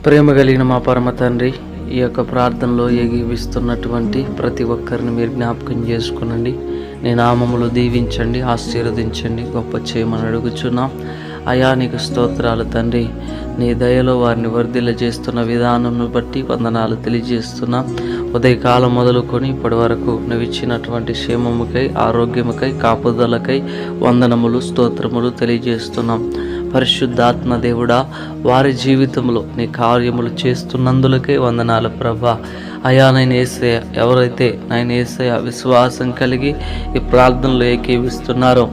ప్రేమ కలిగిన మా పరమ తండ్రి, ఈ యొక్క ప్రార్థనలో ఏకీవిస్తున్నటువంటి ప్రతి ఒక్కరిని మీరు జ్ఞాపకం చేసుకునండి. నీ నామములు దీవించండి, ఆశీర్వదించండి, గొప్ప చేయమని అడుగుచున్నాం. అయా నీకు స్తోత్రాలు తండ్రి. నీ దయలో వారిని వర్ధిల్ల చేస్తున్న విధానంను బట్టి వందనాలు తెలియజేస్తున్నాం. ఉదయకాలం మొదలుకొని ఇప్పటి వరకు నువ్వు ఇచ్చినటువంటి క్షేమముకై, ఆరోగ్యముకై, కాపుదలకై వందనములు, స్తోత్రములు తెలియజేస్తున్నాం. పరిశుద్ధాత్మ దేవుడా, వారి జీవితంలో నీ కార్యములు చేస్తున్నందులకే వందనాలు ప్రభా. అయా నేను యేసయ్య, ఎవరైతే నేను యేసయ్య విశ్వాసం కలిగి ఈ ప్రార్థనలో ఏకీవిస్తున్నారో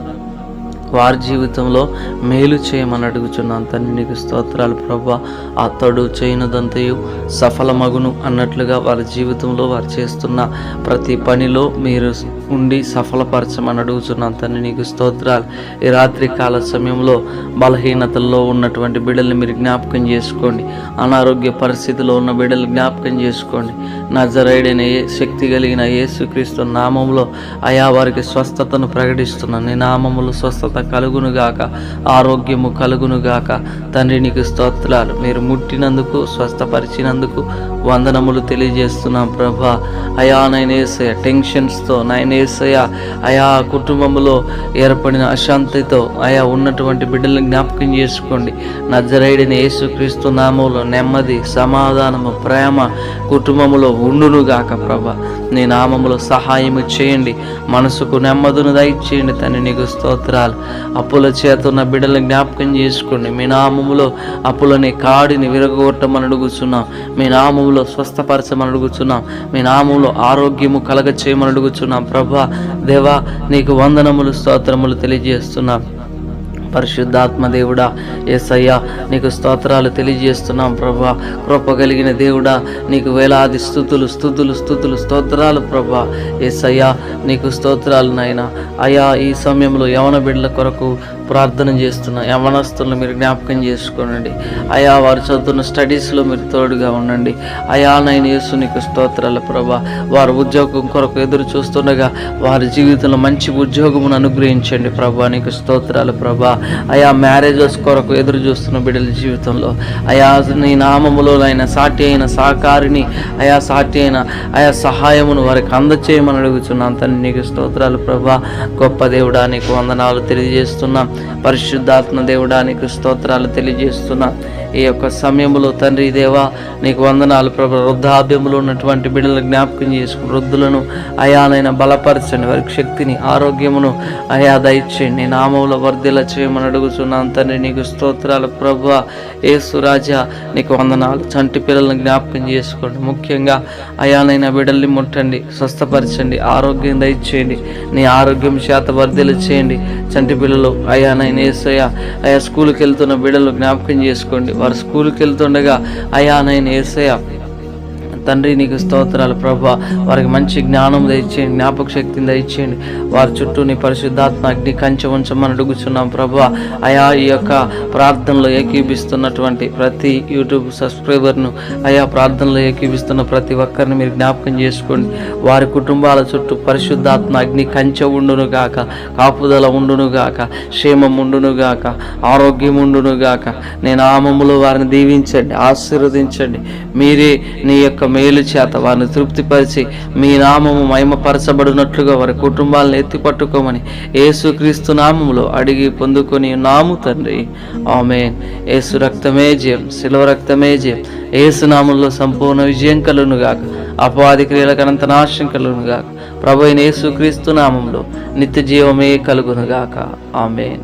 వారి జీవితంలో మేలు చేయమని అడుగుచున్నాను తండ్రి. నీకు స్తోత్రాలు ప్రభా. ఆ తడు చేయనదంతయు సఫలమగును అన్నట్లుగా వారి జీవితంలో వారు చేస్తున్న ప్రతి పనిలో మీరు ఉండి సఫలపరచమని అడుగుచున్నాను తండ్రి. నీకు స్తోత్రాలు. ఈ రాత్రి కాల సమయంలో బలహీనతల్లో ఉన్నటువంటి బిడ్డల్ని మీరు జ్ఞాపకం చేసుకోండి. అనారోగ్య పరిస్థితిలో ఉన్న బిడ్డలు జ్ఞాపకం చేసుకోండి. నజరేయుడైన శక్తి కలిగిన యేసుక్రీస్తు నామములో అయా వారికి స్వస్థతను ప్రకటిస్తున్నాను. నీ నామములు స్వస్థత కలుగునుగాక, ఆరోగ్యము కలుగునుగాక తండ్రి. నీకు స్తోత్రాలు. మీరు ముట్టినందుకు, స్వస్థపరిచినందుకు వందనములు తెలియజేస్తున్నాం ప్రభా. అయా నైన్ యేసయ్య టెన్షన్స్తో, నైన్ యేసయ్య అయా కుటుంబంలో ఏర్పడిన అశాంతితో అయా ఉన్నటువంటి బిడ్డలను జ్ఞాపకం చేసుకోండి. నజరేయుడైన యేసుక్రీస్తు నామములో నెమ్మది, సమాధానము, ప్రేమ కుటుంబములో ఉండునుగాక ప్రభా. నీ నామములో సహాయము చేయండి. మనసుకు నెమ్మదును దయచేయండి తండ్రి. నీకు స్తోత్రాలు. అప్పుల చేత ఉన్న బిడ్డలను జ్ఞాపకం చేసుకోండి. మీ నామములో అప్పులని కాడిని విరగొట్టమని అడుగుతున్నాం. మీ నామములో స్వస్థపరచమని అడుగుతున్నాం. మీ నామములో ఆరోగ్యము కలగ చేయమని అడుగుతున్నాం ప్రభా. దేవా నీకు వందనములు, స్తోత్రములు తెలియజేస్తున్నాం. పరిశుద్ధాత్మ దేవుడా, యేసయ్యా నీకు స్తోత్రాలు తెలియజేస్తున్నాం ప్రభా. కృప కలిగిన దేవుడా, నీకు వేలాది స్తుతులు స్తుతులు స్తుతులు స్తోత్రాలు ప్రభా. యేసయ్యా నీకు స్తోత్రాలు నాయన. అయా ఈ సమయంలో యవన బిడ్డల కొరకు ప్రార్థన చేస్తున్న యవనస్తులను మీరు జ్ఞాపకం చేసుకోనండి. అయా వారు చదువుతున్న స్టడీస్లో మీరు తోడుగా ఉండండి. అయా నైనా యేసు నీకు స్తోత్రాలు ప్రభా. వారు ఉద్యోగం కొరకు ఎదురు చూస్తుండగా వారి జీవితంలో మంచి ఉద్యోగమును అనుగ్రహించండి ప్రభా. నీకు స్తోత్రాలు ప్రభా. అయా మ్యారేజెస్ కొరకు ఎదురు చూస్తున్న బిడ్డల జీవితంలో అయా నీ నామములో ఆయన సాటి అయిన సహకారిని, అయా సాటి అయిన అయా సహాయమును వారికి అందచేయమని అడుగుతున్నాను తండ్రి. నీకు స్తోత్రాలు ప్రభా. గొప్ప దేవుడా నీకు వందనాలు తెలియజేస్తున్నాం. పరిశుద్ధాత్మ దేవుడా నీకు స్తోత్రాలు తెలియజేస్తున్నా. ఈ యొక్క సమయంలో తండ్రి దేవా నీకు వందనాలు ప్రభు. వృద్ధాప్యములో ఉన్నటువంటి బిడ్డలను జ్ఞాపకం చేసుకుని వృద్ధులను అయానైనా బలపరచండి. వారికి శక్తిని, ఆరోగ్యమును అయా దయచేయండి. నీ నామములో వర్ధిల్ల చేయమని అడుగుతున్నాను తండ్రి. నీకు స్తోత్రాలు ప్రభు. యేసు రాజా నీకు వందనాలు. చంటి పిల్లలను జ్ఞాపకం చేసుకోండి. ముఖ్యంగా అయానైనా బిడ్డల్ని ముట్టండి, స్వస్థపరచండి, ఆరోగ్యం దయచేయండి. నీ ఆరోగ్యం చేత వర్ధిల్ల చేయండి. చంటి పిల్లలు అయానైనా యేసయ్య అయా స్కూల్కి వెళ్తున్న బిడ్డలు జ్ఞాపకం చేసుకోండి. వారు స్కూల్కి వెళ్తుండగా అయా నైనా యేసయ్య తండ్రి నీకు స్తోత్రాలు ప్రభా. వారికి మంచి జ్ఞానం దయచేయండి, జ్ఞాపక శక్తిని దయచేయండి. వారి చుట్టూ నీ పరిశుద్ధాత్మ అగ్ని కంచె ఉంచమని అడుగుచున్నాం ప్రభా. అయా ఈ యొక్క ప్రార్థనలో ఏకీభిస్తున్నటువంటి ప్రతి యూట్యూబ్ సబ్స్క్రైబర్ను, అయా ప్రార్థనలో ఏకీభిస్తున్న ప్రతి ఒక్కరిని మీరు జ్ఞాపకం చేసుకోండి. వారి కుటుంబాల చుట్టూ పరిశుద్ధాత్మ అగ్ని కంచె ఉండునుగాక, కాపుదల ఉండునుగాక, క్షేమం ఉండునుగాక, ఆరోగ్యం ఉండునుగాక. నీ నామములో వారిని దీవించండి, ఆశీర్వదించండి. మీరే నీ యొక్క మేలు చేత వారిని తృప్తిపరిచి మీ నామము మహిమపరచబడినట్లుగా వారి కుటుంబాలను ఎత్తిపట్టుకోమని యేసుక్రీస్తు నామములో అడిగి పొందుకొని నాము తండ్రి. ఆమేన్. యేసు రక్తమే జయం, శిలువ రక్తమే జయం. యేసు నామములో సంపూర్ణ విజయం కలుగునుగాక, అపవాది క్రియలకు అనంత నాశనం కలుగునుగాక. ప్రభు అయిన యేసుక్రీస్తు నామములో నిత్య జీవమే కలుగునుగాక. ఆమేన్.